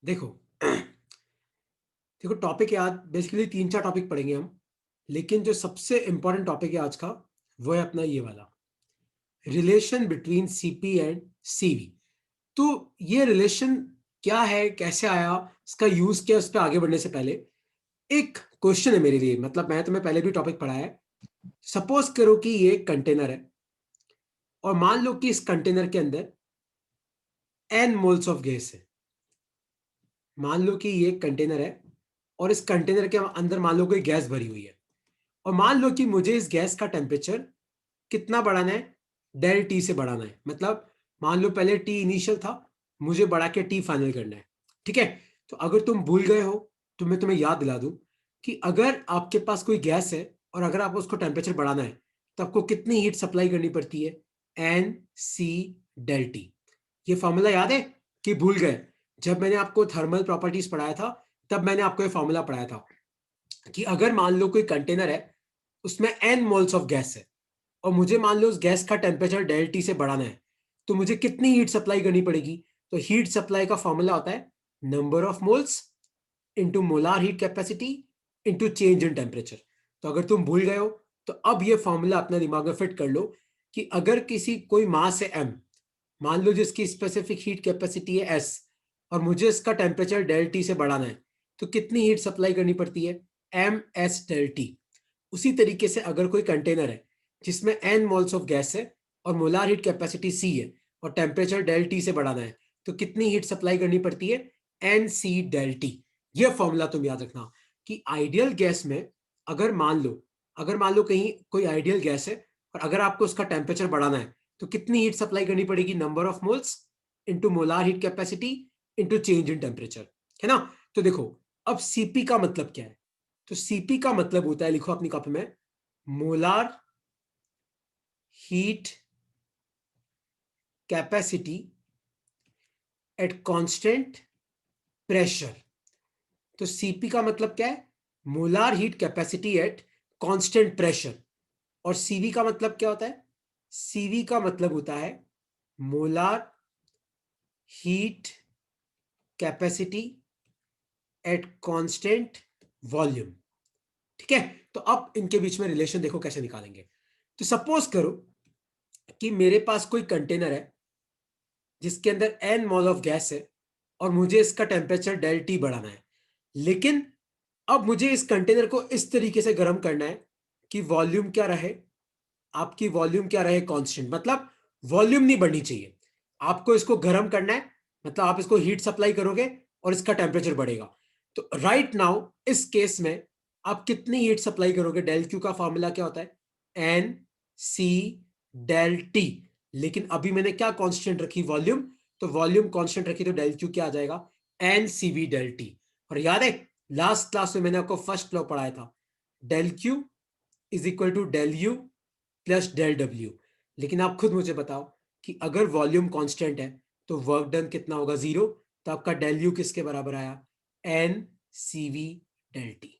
देखो देखो टॉपिक है आज बेसिकली 3-4 टॉपिक पढ़ेंगे हम। लेकिन जो सबसे इंपॉर्टेंट टॉपिक है आज का वो है अपना ये वाला relation between CP and CV. तो ये रिलेशन क्या है, कैसे आया, इसका यूज क्या है, उस पर आगे बढ़ने से पहले एक क्वेश्चन है मेरे लिए। मतलब मैं तुम्हें पहले भी टॉपिक पढ़ाया है। सपोज करो कि ये कंटेनर है और मान लो कि इस कंटेनर के अंदर एन मोल्स ऑफ गैस है। मान लो कि ये कंटेनर है और इस कंटेनर के अंदर मान लो कोई गैस भरी हुई है और मान लो कि मुझे इस गैस का टेम्परेचर कितना बढ़ाना है, डेल टी से बढ़ाना है। मतलब मान लो पहले टी इनिशियल था, मुझे बढ़ा के टी फाइनल करना है। ठीक है। तो अगर तुम भूल गए हो तो मैं तुम्हें याद दिला दूं कि अगर आपके पास कोई गैस है और अगर आपको उसको टेम्परेचर बढ़ाना है तो आपको कितनी हीट सप्लाई करनी पड़ती है, एन सी डेल टी। ये फॉर्मूला याद है कि भूल गए? जब मैंने आपको थर्मल प्रॉपर्टीज पढ़ाया था तब मैंने आपको ये फॉर्मूला पढ़ाया था कि अगर मान लो कोई कंटेनर है, उसमें एन मोल्स ऑफ गैस है और मुझे मान लो उस गैस का टेम्परेचर डेल टी से बढ़ाना है तो मुझे कितनी हीट सप्लाई करनी पड़ेगी। तो हीट सप्लाई का फॉर्मूला होता है number of moles into molar heat capacity into change in temperature. तो अगर तुम भूल गए हो तो अब ये फॉर्मूला अपने दिमाग में फिट कर लो कि अगर किसी कोई मास है एम, मान लो जिसकी स्पेसिफिक हीट कैपेसिटी है एस और मुझे इसका टेम्परेचर डेल टी से बढ़ाना है तो कितनी हीट सप्लाई करनी पड़ती है, एम एस डेल टी। उसी तरीके से अगर कोई कंटेनर है जिसमें एन मोल्स ऑफ गैस है और मोलार हीट कैपेसिटी सी है और टेम्परेचर डेल टी से बढ़ाना है तो कितनी हीट सप्लाई करनी पड़ती है, एन सी डेल टी। यह फॉर्मूला तुम याद रखना कि आइडियल गैस में अगर मान लो कहीं कोई आइडियल गैस है और अगर आपको उसका टेम्परेचर बढ़ाना है तो कितनी हीट सप्लाई करनी पड़ेगी, number of moles into molar heat capacity into change in temperature. है ना। तो देखो अब सीपी का मतलब क्या है। तो सीपी का मतलब होता है, लिखो अपनी कॉपी में, molar heat capacity at constant pressure. तो सीपी का मतलब क्या है, molar heat capacity at constant pressure. और सीवी का मतलब क्या होता है, सीवी का मतलब होता है molar heat capacity at constant volume. ठीक है। तो अब इनके बीच में रिलेशन देखो कैसे निकालेंगे। तो सपोज करो कि मेरे पास कोई कंटेनर है जिसके अंदर एन मोल ऑफ गैस है और मुझे इसका टेम्परेचर डेल टी बढ़ाना है। लेकिन अब मुझे इस कंटेनर को इस तरीके से गर्म करना है कि वॉल्यूम क्या रहे, आपकी वॉल्यूम क्या रहे, कांस्टेंट। मतलब वॉल्यूम नहीं बढ़नी चाहिए, आपको इसको गर्म करना है। मतलब आप इसको हीट सप्लाई करोगे और इसका टेम्परेचर बढ़ेगा। तो राइट नाउ इस केस में आप कितनी हीट सप्लाई करोगे, डेल क्यू का फॉर्मूला क्या होता है, एन सी डेल टी। लेकिन अभी मैंने क्या कांस्टेंट रखी, वॉल्यूम। तो वॉल्यूम कांस्टेंट रखी तो डेल क्यू क्या आ जाएगा, N C we del T. और याद है लास्ट क्लास में मैंने आपको फर्स्ट लॉ पढ़ाया था, del Q is equal to del U plus del W. लेकिन आप खुद मुझे बताओ कि अगर वॉल्यूम कांस्टेंट है तो वर्क डन कितना होगा, जीरो। तो आपका डेल यू किसके बराबर आया, n C we del T.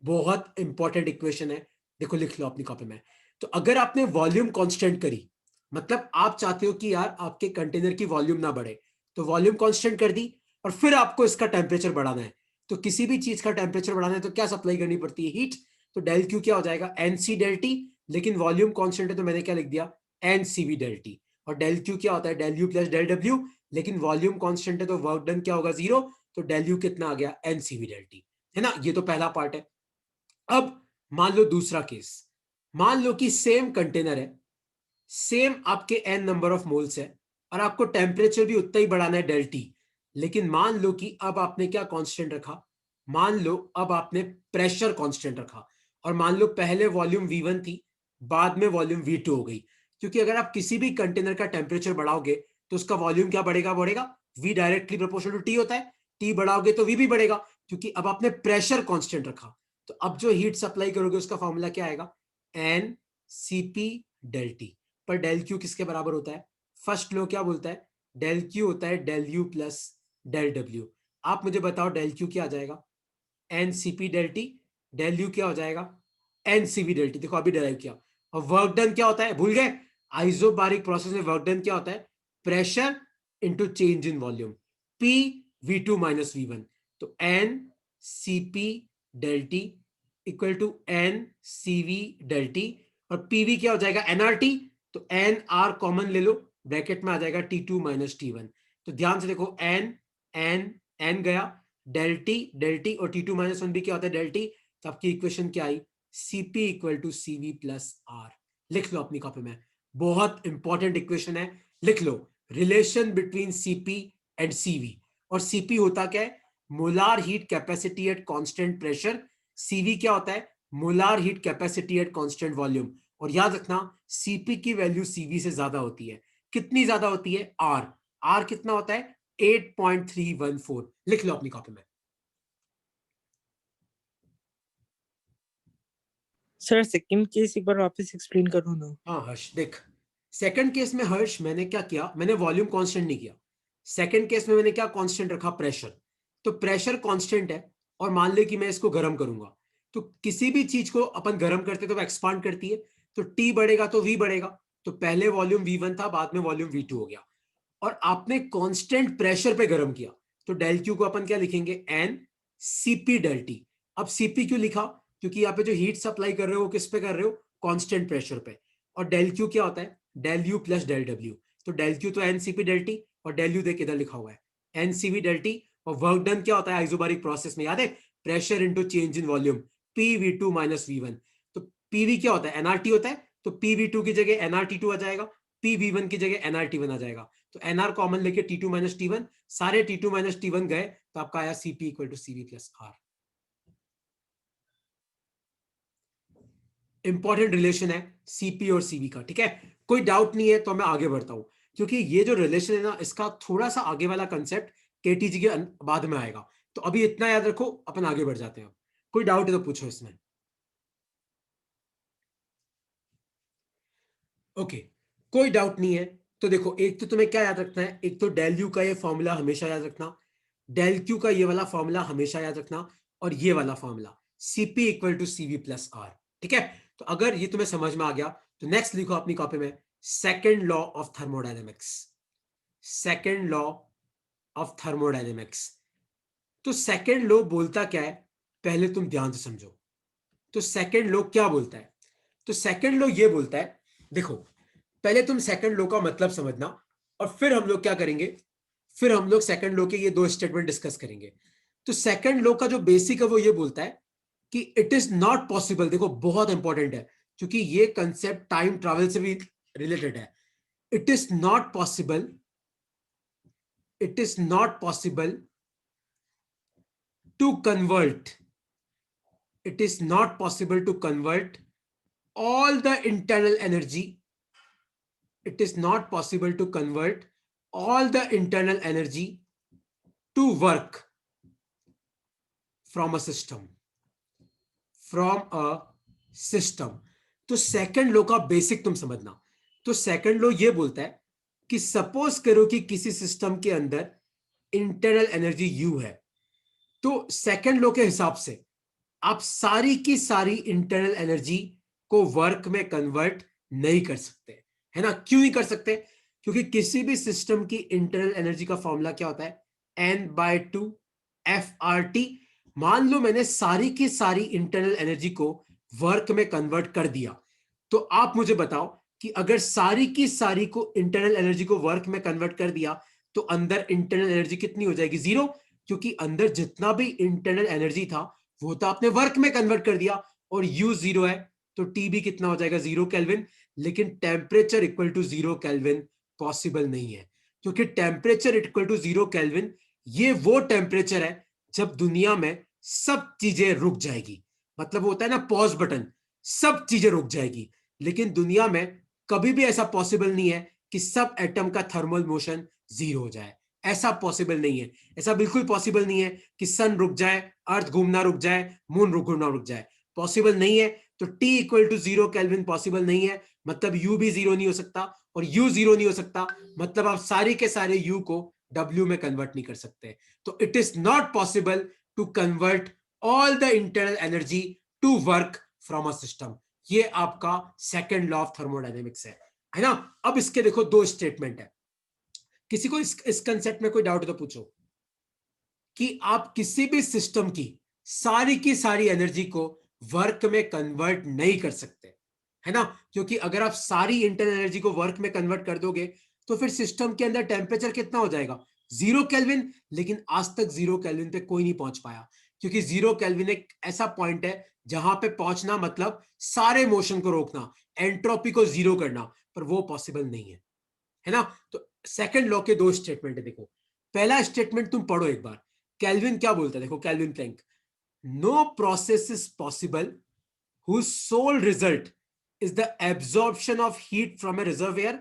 बहुत इंपॉर्टेंट इक्वेशन है, देखो लिख लो अपनी कॉपी में। तो अगर आपने वॉल्यूम कांस्टेंट करी, मतलब आप चाहते हो कि यार आपके कंटेनर की वॉल्यूम ना बढ़े, तो वॉल्यूम कांस्टेंट कर दी और फिर आपको इसका टेम्परेचर बढ़ाना है। तो किसी भी चीज का टेम्परेचर बढ़ाना है तो क्या सप्लाई करनी पड़ती है, हीट। तो डेल क्यू क्या हो जाएगा, एन सी डेल टी। लेकिन वॉल्यूम कांस्टेंट है तो मैंने क्या लिख दिया, N C we del T. और डेल क्यू क्या होता है, del U plus del W. लेकिन वॉल्यूम कांस्टेंट है तो वर्क डन क्या होगा, जीरो। तो डेल यू कितना आ गया, N C we del T. है ना। ये तो पहला पार्ट है। अब मान लो दूसरा केस, मान लो कि सेम कंटेनर है, सेम आपके एन नंबर ऑफ मोल्स है और आपको टेम्परेचर भी उतना ही बढ़ाना है, डेल टी। लेकिन मान लो कि अब आपने क्या कांस्टेंट रखा, मान लो अब आपने प्रेशर कांस्टेंट रखा। और मान लो पहले वॉल्यूम V1 थी, बाद में वॉल्यूम V2 हो गई। क्योंकि अगर आप किसी भी कंटेनर का टेम्परेचर बढ़ाओगे तो उसका वॉल्यूम क्या बढ़ेगा, बढ़ेगा। V directly proportional to T होता है, टी बढ़ाओगे तो V भी बढ़ेगा, क्योंकि अब आपने प्रेशर कांस्टेंट रखा। तो अब जो हीट सप्लाई करोगे उसका फॉर्मूला क्या आएगा, N C P del T. पर डेल क्यू किसके बराबर होता है, फर्स्ट लॉ क्या बोलता है, डेल क्यू होता है del U plus del W. आप मुझे बताओ डेल क्यू क्या आ जाएगा, N C P del T. Del U क्या हो जाएगा, N C we del T. देखो अभी डेराइव किया। और वर्क डन क्या होता है, भूल गए, आइसोबारिक प्रोसेस में वर्क डन क्या होता है, pressure into change in volume, P V2 minus V1, तो N Cp del T equal to N Cv del T, और PV क्या हो जाएगा nRT, तो NR कॉमन ले लो, ब्रैकेट में आ जाएगा T2 माइनस T1। तो ध्यान से देखो N N N गया, del T और T2 माइनस 1 भी क्या होता है del T, तो आपकी इक्वेशन क्या आई, Cp equal to CV plus R। लिख लो अपनी कॉपी में, बहुत इंपॉर्टेंट इक्वेशन है, लिख लो, relation between Cp and Cv। और Cp होता क्या है, molar heat capacity at constant pressure, Cv क्या होता है, molar heat capacity at constant volume. और याद रखना Cp की वैल्यू Cv से ज्यादा होती है, कितनी ज्यादा होती है, R कितना होता है, 8.314। लिख लो अपनी कॉपी में। सर सेकंड केस एक बार वापस एक्सप्लेन करो ना। हाँ हर्ष देख, सेकंड केस में हर्ष मैंने क्या किया, मैंने वॉल्यूम कांस्टेंट नहीं किया, सेकंड केस में मैंने क्या कांस्टेंट रखा, प्रेशर। तो प्रेशर कांस्टेंट है, और मान ले कि मैं इसको गर्म करूंगा, तो किसी भी चीज को अपन गर्म करते तो वो एक्सपांड करती है, तो टी बढ़ेगा तो वी बढ़ेगा, तो पहले वॉल्यूम V1 था, बाद में वॉल्यूम V2 हो गया, और आपने कांस्टेंट प्रेशर पे गर्म किया, तो डेल क्यू को अपन क्या लिखेंगे, एन Cp डेल टी। अब Cp क्यों लिखा, क्योंकि यहाँ पे जो हीट सप्लाई कर रहे हो वो किस पे कर रहे हो, कांस्टेंट प्रेशर पे। और डेल क्यू क्या होता है, del U plus del W, तो डेल क्यू तो एन Cp डेल टी, और डेल यू देख इधर लिखा हुआ है एन Cv डेल टी। और वर्क डन क्या होता है आइसोबारिक प्रोसेस में, याद है, pressure into change in volume, PV2 minus V1। तो PV क्या होता है, nRT होता है, तो PV2 की जगह nRT2 आ जाएगा, PV1 की जगह nRT1 आ जाएगा, तो nR कॉमन लेके T2 माइनस T1, सारे T2 माइनस T1 गए, तो आपका आया Cp equal to CV plus R। Important relation है Cp और Cv का, ठीक है, कोई डाउट नहीं है, तो मैं आगे बढ़ता हूं, क्योंकि ये जो रिलेशन है ना, इसका थोड़ा सा आगे वाला कंसेप्ट KTG के बाद में आएगा, तो अभी इतना याद रखो, अपन आगे बढ़ जाते हैं। कोई डाउट है तो पूछो इसमें। ओके, कोई डाउट नहीं है, तो देखो, एक तो तुम्हें क्या याद रखना है, एक तो डेल यू का ये फॉर्मूला हमेशा याद रखना, डेल क्यू का ये वाला फॉर्मूला हमेशा याद रखना, और ये वाला formula Cp equal to CV plus R, ठीक है। तो अगर ये तुम्हें समझ में आ गया, तो नेक्स्ट लिखो अपनी कॉपी में, second law of thermodynamics, second law of thermodynamics. तो सेकेंड लॉ बोलता क्या है, पहले तुम ध्यान से समझो। तो सेकेंड लॉ क्या बोलता है, तो सेकेंड लॉ ये बोलता है, देखो, पहले तुम सेकंड लो का मतलब समझना, और फिर हम लोग क्या करेंगे, फिर हम लोग सेकंड लो के ये दो स्टेटमेंट डिस्कस करेंगे। तो सेकंड लो का जो बेसिक है वो ये बोलता है कि इट इज नॉट पॉसिबल, देखो बहुत इंपॉर्टेंट है, क्योंकि ये कंसेप्ट टाइम ट्रैवल से भी रिलेटेड है। It is not possible, it is not possible to convert, it is not possible to convert all the internal energy, it is not possible to convert all the internal energy to work from a system, from a system। तो second लो का basic तुम समझना। तो second लो ये बोलता है कि suppose करो कि किसी सिस्टम के अंदर इंटरनल एनर्जी यू है, तो सेकंड लो के हिसाब से आप सारी की सारी इंटरनल एनर्जी को वर्क में कन्वर्ट नहीं कर सकते, है ना। क्यों नहीं कर सकते, क्योंकि किसी भी सिस्टम की इंटरनल एनर्जी का फॉर्मूला क्या होता है, N/2 FRT। मान लो मैंने सारी की सारी इंटरनल एनर्जी को वर्क में कन्वर्ट कर दिया, तो आप मुझे बताओ कि अगर सारी की सारी को इंटरनल एनर्जी को वर्क में कन्वर्ट कर दिया, तो अंदर इंटरनल एनर्जी कितनी हो जाएगी, जीरो, क्योंकि अंदर जितना भी इंटरनल एनर्जी था वो तो आपने वर्क में कन्वर्ट कर दिया, और यू जीरो है, तो टी भी कितना हो जाएगा, 0 केल्विन। लेकिन temperature equal to 0 kelvin possible नहीं है, क्योंकि टेम्परेचर इक्वल टू 0 केल्विन ये वो टेम्परेचर है जब दुनिया में सब चीजें रुक जाएगी, मतलब होता है ना पॉज बटन, सब चीजें रुक जाएगी। लेकिन दुनिया में कभी भी ऐसा पॉसिबल नहीं है कि सब एटम का थर्मल मोशन जीरो हो जाए, ऐसा पॉसिबल नहीं है, ऐसा बिल्कुल पॉसिबल नहीं है कि सन रुक जाए, अर्थ घूमना रुक जाए, मून घूमना रुक जाए, पॉसिबल नहीं है। तो T equal to 0 kelvin possible नहीं है, मतलब U भी जीरो नहीं हो सकता, और U जीरो नहीं हो सकता, मतलब आप सारे के सारे U को W में कन्वर्ट नहीं कर सकते। तो it is not possible to convert all the internal energy to work from a system. ये आपका सेकेंड लॉ ऑफ थर्मोडायनेमिक्स है ना। अब इसके देखो दो स्टेटमेंट है, किसी को इस कंसेप्ट में कोई डाउट तो पूछो। कि आप किसी भी सिस्टम की सारी एनर्जी को वर्क में कन्वर्ट नहीं कर सकते, है ना, क्योंकि अगर आप सारी इंटरनल एनर्जी को वर्क में कन्वर्ट कर दोगे तो फिर सिस्टम के अंदर टेम्परेचर कितना हो जाएगा, 0 केल्विन। लेकिन आज तक 0 केल्विन पे कोई नहीं पहुंच पाया, क्योंकि 0 केल्विन एक ऐसा पॉइंट है जहां पे पहुंचना मतलब सारे मोशन को रोकना, एंट्रोपी को जीरो करना, पर वो पॉसिबल नहीं है ना। तो सेकंड लॉ के दो स्टेटमेंट है, देखो पहला स्टेटमेंट तुम पढ़ो एक बार, कैल्विन क्या बोलता है, देखो Kelvin Planck, no process is possible whose sole result is the absorption of heat from a reservoir।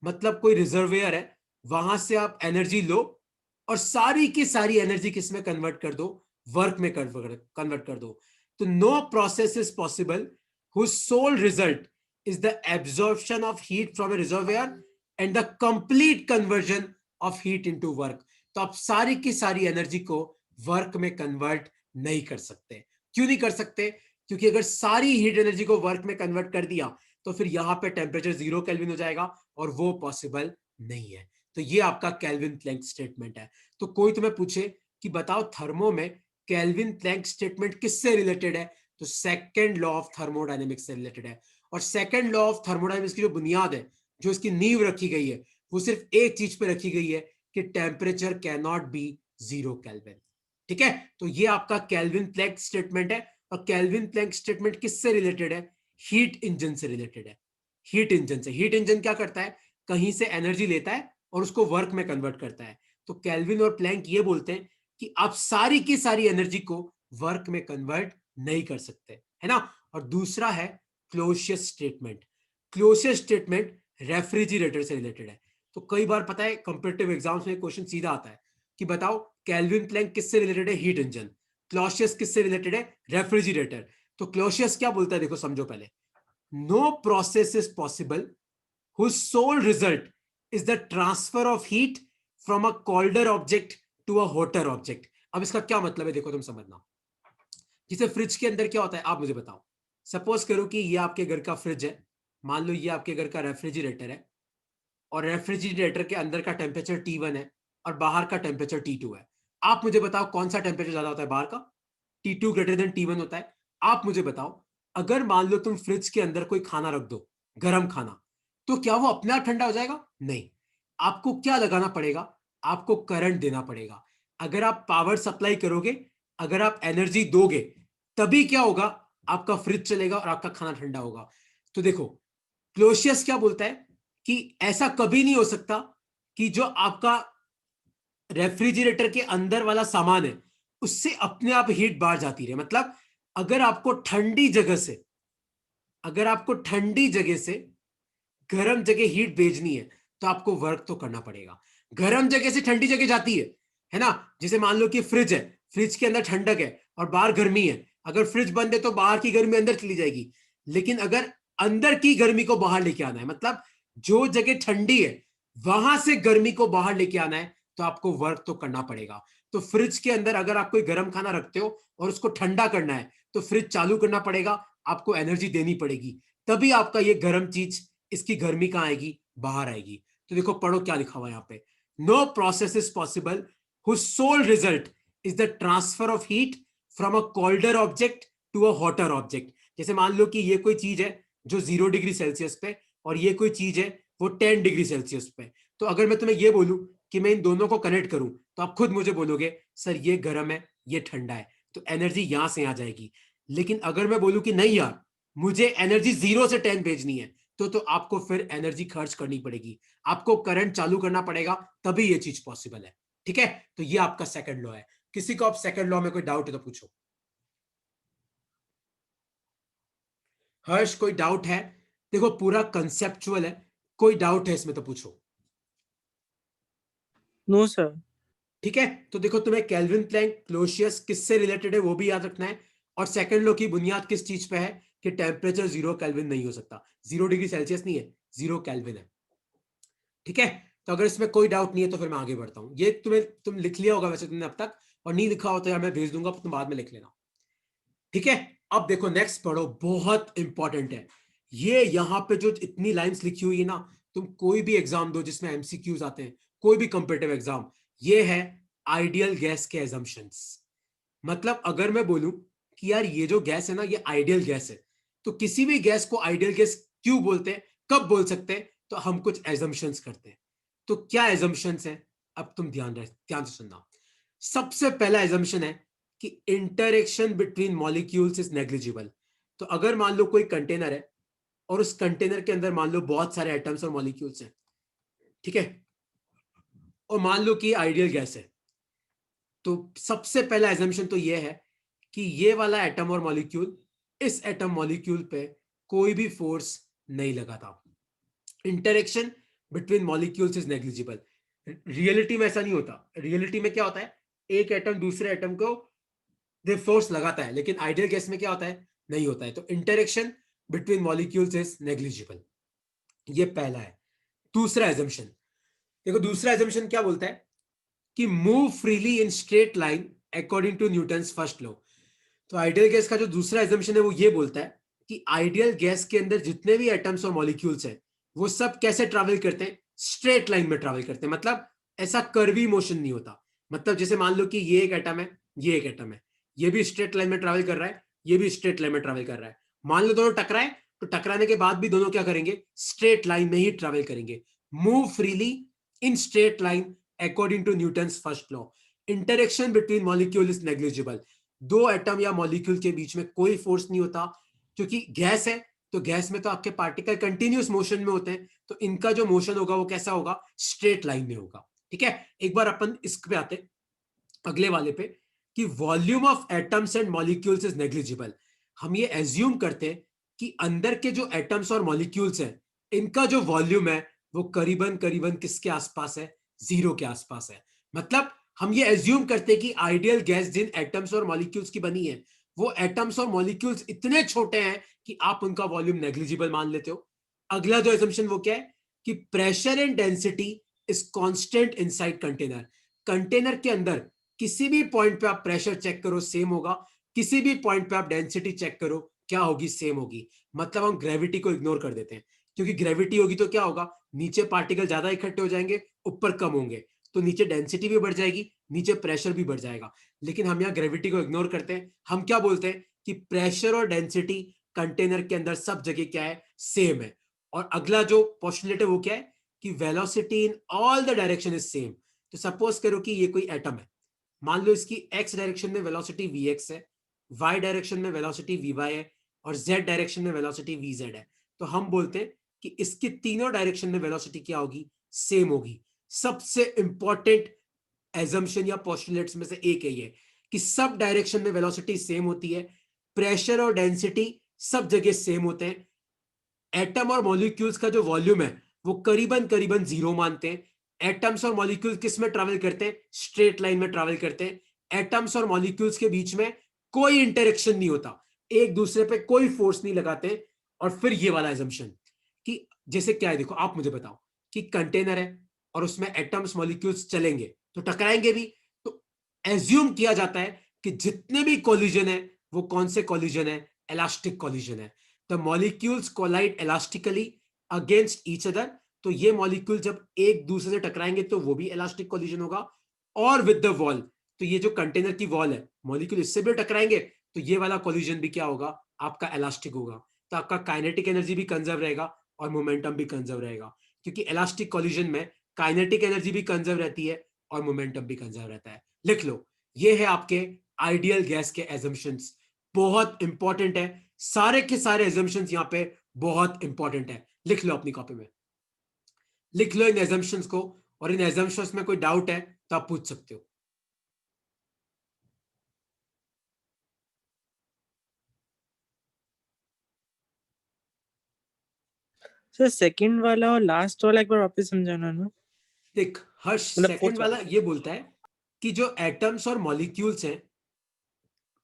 मतलब कोई रिजर्वेयर है, वहां से आप एनर्जी लो और सारी की सारी एनर्जी किस में कन्वर्ट कर दो, वर्क में कन्वर्ट कर दो। तो no process is possible whose sole result is the absorption of heat from a reservoir and the complete conversion of heat into work। तो आप सारी की सारी एनर्जी को वर्क में कन्वर्ट नहीं कर सकते। क्यों नहीं कर सकते, क्योंकि अगर सारी हीट एनर्जी को वर्क में कन्वर्ट कर दिया तो फिर यहां पे टेम्परेचर 0 केल्विन हो जाएगा और वो पॉसिबल नहीं है। तो ये आपका केल्विन प्लैंक स्टेटमेंट है। तो कोई तुम्हें पूछे कि बताओ थर्मो में केल्विन प्लैंक स्टेटमेंट किससे रिलेटेड है, तो सेकंड लॉ ऑफ थर्मोडायनेमिक्स से रिलेटेड है। और सेकंड लॉ ऑफ थर्मोडायनेमिक्स की जो बुनियाद है, जो इसकी नींव रखी गई है, वो सिर्फ एक चीज पे रखी गई है कि temperature can not be 0 kelvin. ठीक है, तो ये आपका केल्विन प्लैंक स्टेटमेंट है। और केल्विन प्लैंक स्टेटमेंट किससे रिलेटेड है, हीट इंजन से रिलेटेड है। हीट इंजन से, हीट इंजन क्या करता है, कहीं से एनर्जी लेता है और उसको वर्क में कन्वर्ट करता है। तो केल्विन और प्लैंक ये बोलते हैं कि आप सारी की सारी एनर्जी को वर्क में कन्वर्ट नहीं कर सकते, है ना। और दूसरा है क्लोसियस स्टेटमेंट। क्लोसियस स्टेटमेंट रेफ्रिजरेटर से रिलेटेड है। तो कई बार पता है कंपीटिटिव एग्जाम्स में क्वेश्चन सीधा आता है कि बताओ केल्विन प्लैंक किससे रिलेटेड है, हीट इंजन। क्लॉसियस किससे रिलेटेड है, रेफ्रिजरेटर। तो क्लॉसियस क्या बोलता है, देखो समझो पहले, no process is possible whose sole result is the transfer of heat from a colder object to a hotter object। अब इसका क्या मतलब है, देखो तुम समझना। जैसे फ्रिज के अंदर क्या होता है, आप मुझे बताओ। सपोज करो कि ये आपके घर का फ्रिज है, मान लो ये आपके घर का रेफ्रिजरेटर है, और रेफ्रिजरेटर के अंदर का टेम्परेचर T1 है और बाहर का टेम्परेचर T2 है। आप मुझे बताओ कौन सा टेम्परेचर ज्यादा होता है, बाहर का, T2 ग्रेटर देन T1 होता है। आप मुझे बताओ, अगर मान लो तुम फ्रिज के अंदर कोई खाना रख दो, गर्म खाना, तो क्या वो अपने आप ठंडा हो जाएगा, नहीं। आपको क्या लगाना पड़ेगा, आपको करंट देना पड़ेगा। अगर आप पावर सप्लाई करोगे, अगर आप एनर्जी दोगे, तभी क्या होगा, आपका फ्रिज चलेगा और आपका खाना ठंडा होगा। तो देखो क्लोसियस क्या बोलता है कि ऐसा कभी नहीं हो सकता कि जो आपका रेफ्रिजरेटर के अंदर वाला सामान है उससे अपने आप हीट बाहर जाती रहे। मतलब अगर आपको ठंडी जगह से, अगर आपको ठंडी जगह से गर्म जगह हीट भेजनी है तो आपको वर्क तो करना पड़ेगा। गर्म जगह से ठंडी जगह जाती है ना। जैसे मान लो कि फ्रिज है, फ्रिज के अंदर ठंडक है और बाहर गर्मी है, अगर फ्रिज बंद है तो बाहर की गर्मी अंदर चली जाएगी। लेकिन अगर अंदर की गर्मी को बाहर लेके आना है, मतलब जो जगह ठंडी है वहां से गर्मी को बाहर लेके आना है, तो आपको वर्क तो करना पड़ेगा। तो फ्रिज के अंदर अगर आप कोई गर्म खाना रखते हो और उसको ठंडा करना है तो फ्रिज चालू करना पड़ेगा, आपको एनर्जी देनी पड़ेगी, तभी आपका ये गर्म चीज, इसकी गर्मी कहां आएगी, बाहर आएगी। तो देखो पढ़ो क्या लिखा हुआ है यहाँ पे, no process is possible whose sole result is the transfer of heat from a colder object to a hotter object। जैसे मान लो कि ये कोई चीज है जो 0 डिग्री सेल्सियस पे और ये कोई चीज है वो 10 डिग्री सेल्सियस पे। तो अगर मैं तुम्हें ये बोलूं कि मैं इन दोनों को कनेक्ट करूं तो आप खुद मुझे बोलोगे सर ये गर्म है ये ठंडा है, तो एनर्जी यहां से आ जाएगी। लेकिन अगर मैं बोलूं कि नहीं यार मुझे एनर्जी 0 से 10 भेजनी है, तो आपको फिर एनर्जी खर्च करनी पड़ेगी, आपको करंट चालू करना पड़ेगा, तभी ये चीज पॉसिबल है। ठीक है, तो ये आपका सेकंड लॉ है। किसी को आप सेकंड लॉ में कोई डाउट है तो पूछो। हर्ष कोई डाउट है, देखो पूरा कंसेप्चुअल है, कोई डाउट है इसमें तो पूछो। No sir. ठीक है, तो देखो तुम्हें केल्विन प्लैंक क्लोसियस किससे रिलेटेड है वो भी याद रखना है। और सेकंड लॉ की बुनियाद किस चीज पे है कि टेम्परेचर 0 केल्विन नहीं हो सकता, 0 डिग्री सेल्सियस नहीं है, 0 केल्विन है। ठीक है, तो अगर इसमें कोई डाउट नहीं है तो फिर मैं आगे बढ़ता हूं। ये तुम लिख लिया होगा वैसे तुमने अब तक, और नहीं लिखा हो तो यार मैं भेज दूंगा, तुम बाद में लिख लेना। ठीक है, अब देखो नेक्स्ट पढ़ो, बहुत इंपॉर्टेंट है ये। यहां पे जो इतनी लाइंस लिखी हुई है ना, तुम कोई भी एग्जाम दो जिसमें एमसीक्यूज आते हैं, कोई भी कंपेटिटिव एग्जाम, ये है आइडियल गैस के एजम्पशंस। मतलब अगर मैं बोलूं कि यार ये जो गैस है ना ये आइडियल गैस है, तो किसी भी गैस को आइडियल गैस क्यों बोलते हैं, कब बोल सकते हैं, तो हम कुछ एजम्पशंस करते हैं। तो क्या एजम्पशंस है, अब तुम ध्यान से सुनना। सबसे पहला एजम्पशन है कि interaction between molecules is negligible. तो अगर मान लो कोई कंटेनर है और उस कंटेनर के अंदर मान लो बहुत सारे एटम्स और मॉलिक्यूल्स हैं, ठीक है, और मान लो कि आइडियल गैस है, तो सबसे पहला एजम्पशन तो यह है कि ये वाला एटम और मॉलिक्यूल इस एटम मॉलिक्यूल पे कोई भी फोर्स नहीं लगाता। Interaction between molecules is negligible. Reality में ऐसा नहीं होता। रियलिटी में क्या होता है, एक एटम दूसरे एटम को फोर्स लगाता है, लेकिन आइडियल गैस में क्या होता है, नहीं होता है। तो interaction between molecules is negligible, ये पहला है। दूसरा एजम्पशन देखो, दूसरा एजम्पशन क्या बोलता है कि move freely in straight line according to Newton's first law. तो आइडियल गैस का जो दूसरा एजम्पशन है वो ये बोलता है कि आइडियल गैस के अंदर जितने भी एटम्स और मॉलिक्यूल्स हैं वो सब कैसे ट्रैवल करते हैं, स्ट्रेट लाइन में ट्रैवल करते हैं। मतलब ऐसा कर्वी मोशन नहीं होता। मतलब जैसे मान लो कि ये एक एटम है, ये एक एटम है, ये भी स्ट्रेट लाइन में ट्रैवल कर रहा है, ये भी स्ट्रेट लाइन में ट्रैवल कर रहा है। मान लो दोनों टकराए, तो टकराने के बाद भी दोनों क्या करेंगे, स्ट्रेट लाइन में ही ट्रैवल करेंगे। Move freely in straight line according to Newton's first law. Interaction between molecule is negligible. दो एटम या मॉलिक्यूल के बीच में कोई फोर्स नहीं होता, क्योंकि गैस है, तो गैस में तो आपके पार्टिकल कंटिन्यूस मोशन में होते हैं, तो इनका जो मोशन होगा वो कैसा होगा, स्ट्रेट लाइन में होगा। ठीक है, एक बार अपन इस पे आते अगले वाले पे कि volume of atoms and molecules is negligible. हम ये एज्यूम करते हैं कि अंदर के जो एटम्स और मॉलिक्यूल्स हैं इनका जो वॉल्यूम है वो करीबन करीबन किसके आसपास है, जीरो के आसपास है। मतलब हम ये एज्यूम करते हैं कि आइडियल गैस जिन एटम्स और मॉलिक्यूल्स की बनी है वो एटम्स और मॉलिक्यूल्स इतने छोटे हैं कि आप उनका वॉल्यूम नेग्लिजिबल मान लेते हो। अगला जो एजम्पशन वो क्या है कि pressure and density is constant inside container. Container के अंदर किसी भी पॉइंट पे आप प्रेशर चेक करो सेम होगा, किसी भी पॉइंट पे आप डेंसिटी चेक करो क्या होगी, सेम होगी। मतलब हम ग्रेविटी को इग्नोर कर देते हैं, क्योंकि ग्रेविटी होगी तो क्या होगा, नीचे पार्टिकल ज्यादा इकट्ठे हो जाएंगे, ऊपर कम होंगे, तो नीचे डेंसिटी भी बढ़ जाएगी, नीचे प्रेशर भी बढ़ जाएगा। लेकिन हम यहाँ ग्रेविटी को इग्नोर करते हैं। हम क्या बोलते हैं कि प्रेशर और डेंसिटी कंटेनर के अंदर सब जगह क्या है, सेम है। और अगला जो पोस्टुलेट है वो क्या है कि velocity in all the direction is same. तो सपोज करो कि ये कोई एटम है, मान लो इसकी एक्स डायरेक्शन में वेलोसिटी vx है, वाई डायरेक्शन में वेलोसिटी vy है, और जेड डायरेक्शन में वेलोसिटी vz है। तो हम बोलते हैं कि इसकी तीनों डायरेक्शन में वेलोसिटी क्या होगी, सेम होगी। सबसे इंपॉर्टेंट एजम्पशन या पोस्टुलेट्स में से एक है ये कि सब डायरेक्शन में वेलोसिटी सेम होती है, प्रेशर और डेंसिटी सब जगह सेम होते हैं, एटम और मॉलिक्यूल्स का जो वॉल्यूम है वो करीबन करीबन जीरो मानते हैं। एटम्स और मॉलिक्यूल्स किस में ट्रैवल करते हैं, स्ट्रेट लाइन में ट्रैवल करते हैं। एटम्स और मॉलिक्यूल्स के बीच में कोई इंटरेक्शन नहीं होता, एक दूसरे पे कोई फोर्स नहीं लगाते। और फिर ये वाला एजम्पशन कि जैसे क्या है, देखो आप मुझे बताओ कि कंटेनर है और उसमें एटम्स मॉलिक्यूल्स चलेंगे तो टकराएंगे भी, तो एज्यूम किया जाता है कि जितने भी कोलिजन है वो कौन से कोलिजन है, इलास्टिक कोलिजन है। The molecules collide elastically against each other. तो ये मॉलिक्यूल जब एक दूसरे से टकराएंगे तो वो भी इलास्टिक कोलिजन होगा। और विद द वॉल, तो ये जो कंटेनर की वॉल है, मॉलिक्यूल इससे भी टकराएंगे तो ये वाला कोलिजन भी क्या होगा, आपका इलास्टिक होगा। तो आपका काइनेटिक एनर्जी भी कंजर्व रहेगा और मोमेंटम भी कंजर्व रहेगा, क्योंकि इलास्टिक कोलिजन में काइनेटिक एनर्जी भी कंजर्व रहती है और मोमेंटम भी कंजर्व रहता है। लिख लो, ये है आपके आइडियल गैस के एजम्पशंस। बहुत इंपॉर्टेंट है, सारे के सारे एजम्पशंस यहाँ पे बहुत इंपॉर्टेंट है। लिख लो अपनी कॉपी में, लिख लो इन एजम्पशंस को, और इन एजम्पशंस में कोई डाउट है तो आप पूछ सकते हो। सर सेकंड वाला और लास्ट वाला एक बार वापस समझाना ना। देख हर्ष, मतलब सेकंड फोर्थ वाला वाला। ये बोलता है कि जो एटम्स और मॉलिक्यूल्स हैं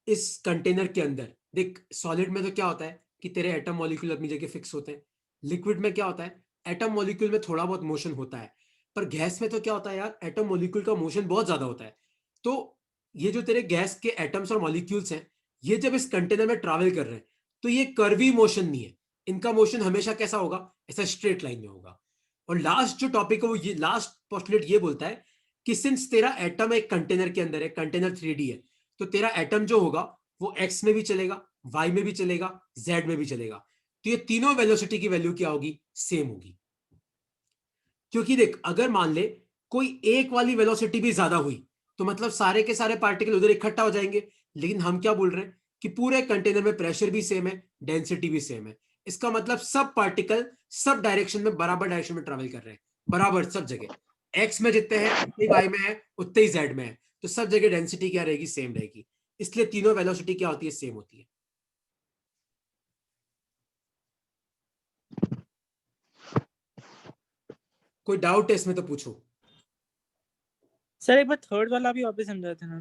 इस कंटेनर के अंदर, देख सॉलिड में तो क्या होता है कि तेरे एटम मॉलिक्यूल अपनी जगह फिक्स होते हैं। लिक्विड में क्या होता है, एटम मॉलिक्यूल में थोड़ा बहुत मोशन होता है। पर गैस में तो क्या होता है यार, एटम मॉलिक्यूल का मोशन बहुत ज्यादा होता है। तो ये जो तेरे गैस के एटम्स और मॉलिक्यूल्स हैं, ये जब इस कंटेनर में ट्रैवल कर रहे हैं तो ये कर्वी मोशन नहीं है, इनका मोशन हमेशा कैसा होगा, ऐसा स्ट्रेट लाइन में होगा। और लास्ट जो टॉपिक है वो ये लास्ट पोस्टुलेट ये बोलता है कि सिंस तेरा एटम एक कंटेनर के अंदर है, कंटेनर 3D है, तो तेरा एटम जो होगा वो एक्स में भी चलेगा, वाई में भी चलेगा, जेड में भी चलेगा। तो ये तीनों वेलोसिटी की वैल्यू क्या होगी? सेम होगी। क्योंकि देख, अगर मान ले कोई एक वाली वेलोसिटी भी ज्यादा हुई तो मतलब सारे के सारे पार्टिकल उधर इकट्ठा हो जाएंगे। लेकिन हम क्या बोल रहे हैं कि पूरे कंटेनर में प्रेशर भी सेम है, डेंसिटी भी सेम है। इसका मतलब सब पार्टिकल सब डायरेक्शन में बराबर डायरेक्शन में ट्रेवल कर रहे हैं, बराबर सब जगह। एक्स में जितने हैं उतने ही वाई में है, उतने ही जेड में है, तो सब जगह डेंसिटी क्या रहेगी? सेम रहेगी। इसलिए तीनों वेलोसिटी क्या होती है? सेम होती है। कोई डाउट है इसमें तो पूछो। सर एक बार थर्ड वाला भी वापस समझा देना।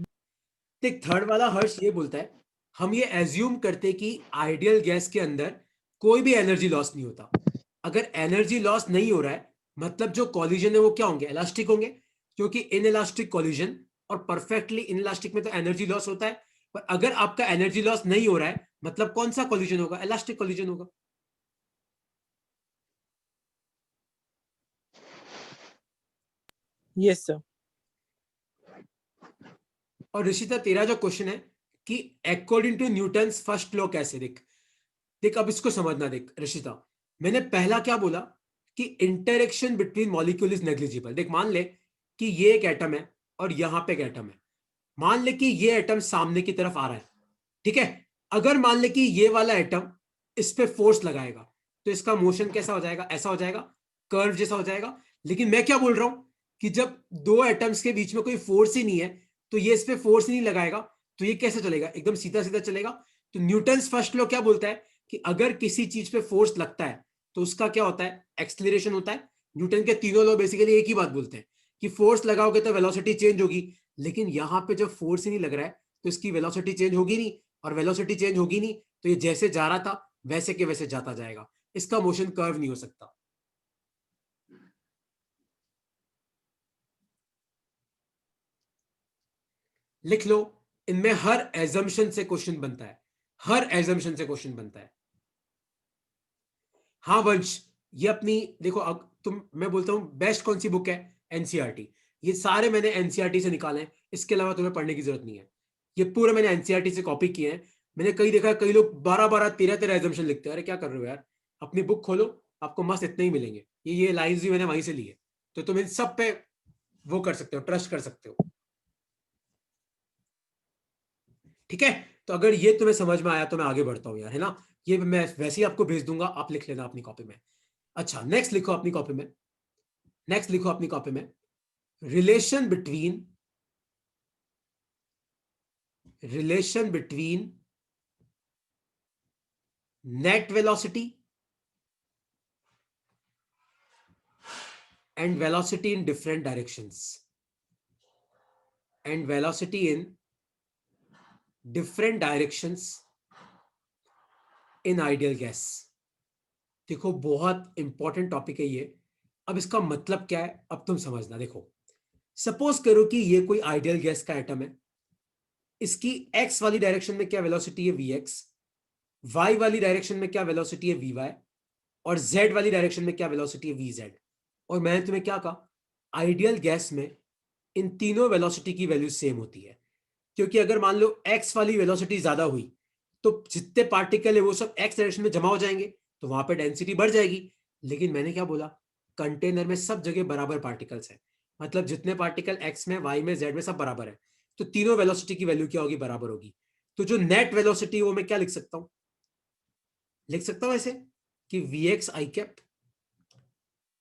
देख, थर्ड वाला हर्ष ये बोलता है, हम ये एज्यूम करते कि आइडियल गैस के अंदर कोई भी एनर्जी लॉस नहीं होता। अगर एनर्जी लॉस नहीं हो रहा है मतलब जो कॉलिजन है वो क्या होंगे? इलास्टिक होंगे, क्योंकि इन इलास्टिक कॉलिजन और परफेक्टली इन इलास्टिक में तो एनर्जी लॉस होता है। पर अगर आपका एनर्जी लॉस नहीं हो रहा है मतलब कौन सा कॉलिजन होगा? इलास्टिक कॉलिजन होगा। Yes sir. और ऋषिता, तेरा जो क्वेश्चन है कि according to Newton first law कैसे, देख देख अब इसको समझना। देख ऋषिता, मैंने पहला क्या बोला कि interaction between molecule is negligible. देख, मान ले कि ये एक एटम है और यहां पे एक एटम है। मान ले कि ये एटम सामने की तरफ आ रहा है, ठीक है। अगर मान ले कि ये वाला एटम इस पे फोर्स लगाएगा तो इसका मोशन कैसा हो जाएगा? ऐसा हो जाएगा, कर्व जैसा हो जाएगा। लेकिन मैं क्या बोल रहा हूं कि जब दो एटम्स के बीच में कोई फोर्स ही नहीं है तो ये इस पे फोर्स ही नहीं लगाएगा, तो ये कैसे चलेगा? एकदम सीधा सीधा चलेगा। तो न्यूटन फर्स्ट लॉ क्या बोलता है कि अगर किसी चीज पे फोर्स लगता है तो उसका क्या होता है? एक्सलेरेशन होता है। न्यूटन के तीनों लॉ बेसिकली एक ही बात बोलते हैं कि फोर्स लगाओगे तो वेलोसिटी चेंज होगी। लेकिन यहां पे जब फोर्स ही नहीं लग रहा है तो इसकी वेलोसिटी चेंज होगी नहीं, और वेलोसिटी चेंज होगी नहीं तो ये जैसे जा रहा था वैसे के वैसे जाता जाएगा। इसका मोशन कर्व नहीं हो सकता। लिख लो, इनमें हर एजम्पशन से क्वेश्चन बनता है, हर एजम्पशन से क्वेश्चन बनता है। हाँ वंश, ये अपनी देखो, अब तुम, मैं बोलता हूं बेस्ट कौन सी बुक है? एनसीईआरटी। ये सारे मैंने एनसीईआरटी से निकाले हैं, इसके अलावा तुम्हें पढ़ने की जरूरत नहीं है। ये पूरे मैंने एनसीईआरटी से कॉपी किए हैं। मैंने कई देखा है, कई लोग 12-12 13-13 एजम्पशन लिखते हैं। अरे क्या कर रहे हो यार, अपनी बुक खोलो, आपको मस्त इतने ही मिलेंगे। ये लाइंस भी मैंने वहीं से ली है, तो तुम इन सब पे वो कर सकते हो, ट्रस्ट कर सकते हो। ठीक है, तो अगर ये तुम्हें समझ में आया तो मैं आगे बढ़ता हूँ यार, है ना। ये मैं वैसे ही आपको भेज दूंगा, आप लिख लेना अपनी कॉपी में। अच्छा, नेक्स्ट लिखो अपनी कॉपी में, नेक्स्ट लिखो अपनी कॉपी में, relation between net velocity and velocity in different directions, and velocity in different directions in ideal gas. देखो, बहुत इंपॉर्टेंट टॉपिक है ये। अब इसका मतलब क्या है अब तुम समझना। देखो, सपोज करो कि ये कोई आइडियल गैस का एटम है। इसकी एक्स वाली डायरेक्शन में क्या वेलोसिटी है? V X. वाई वाली डायरेक्शन में क्या वेलोसिटी है? V Y. और जेड वाली डायरेक्शन में क्या वेलोसिटी है? V Z. और मैंने तुम्हें क्या कहा? आइडियल गैस में इन तीनों वेलोसिटी की वैल्यू सेम होती है। क्योंकि अगर मान लो एक्स वाली वेलोसिटी ज्यादा हुई तो जितने पार्टिकल है वो सब एक्स डायरेक्शन में जमा हो जाएंगे, तो वहां पे डेंसिटी बढ़ जाएगी। लेकिन मैंने क्या बोला? कंटेनर में सब जगह बराबर पार्टिकल्स है, मतलब जितने पार्टिकल एक्स में, वाई में, जेड में सब बराबर है। तो तीनों वेलोसिटी की वैल्यू क्या होगी? बराबर होगी। तो जो नेट वेलोसिटी वो मैं क्या लिख सकता हूं? लिख सकता हूं ऐसे कि V X I cap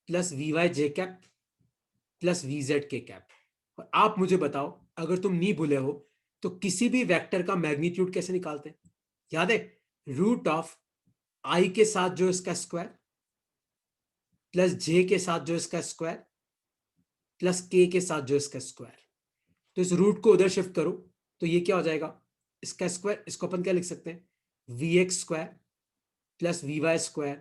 plus V Y J cap plus V Z K cap. और आप मुझे बताओ, अगर तुम नहीं भूले हो तो किसी भी वेक्टर का मैग्नीट्यूड कैसे निकालते हैं? याद है? रूट ऑफ आई के साथ जो इसका स्क्वायर प्लस जे के साथ जो इसका स्क्वायर प्लस के साथ जो इसका स्क्वायर। तो इस रूट को उधर शिफ्ट करो तो ये क्या हो जाएगा? इसका स्क्वायर। इसको अपन क्या लिख सकते हैं? V X square plus V Y square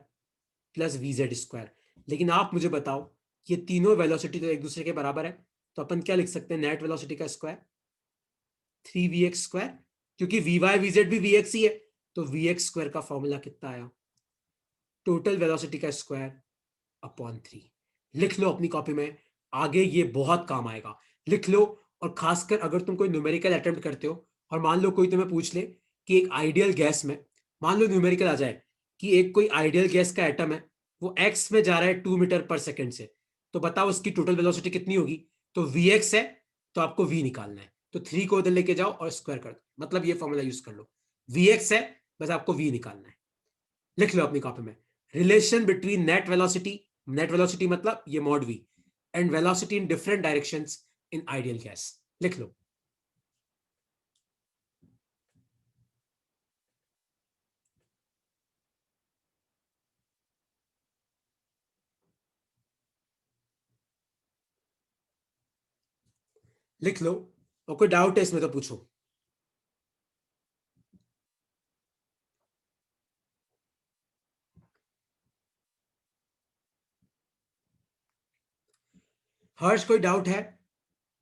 plus V Z square. लेकिन आप मुझे बताओ, ये तीनों वेलोसिटी तो एक दूसरे के बराबर है, तो अपन क्या लिख सकते हैं? नेट वेलोसिटी का स्क्वायर 3vx स्क्वायर, क्योंकि वी वाई वी जेड भी वी एक्स ही है। तो वी एक्स स्क्वायर का फॉर्मूला कितना आया? टोटल वेलोसिटी का स्क्वायर अपॉन 3। लिख लो अपनी कॉपी में, आगे ये बहुत काम आएगा। लिख लो। और खासकर अगर तुम कोई न्यूमेरिकल अटेम्प्ट करते हो और मान लो कोई तुम्हें पूछ ले कि एक आइडियल गैस में, मान लो न्यूमेरिकल आ जाए कि एक कोई आइडियल गैस का एटम है, वो एक्स में जा रहा है 2 मीटर पर सेकेंड से, तो बताओ उसकी टोटल वेलोसिटी कितनी होगी। तो वी एक्स है, तो आपको वी निकालना है, तो 3 को उधर लेके जाओ और स्क्वायर कर दो, मतलब ये फॉर्मूला यूज कर लो। वी एक्स है, बस आपको वी निकालना है। लिख लो अपनी कॉपी में, रिलेशन बिटवीन नेट वेलोसिटी मतलब ये mod we, and velocity in different directions in ideal gas. लिख लो। लिख लो, और कोई डाउट है इसमें तो पूछो। हर्ष कोई डाउट है?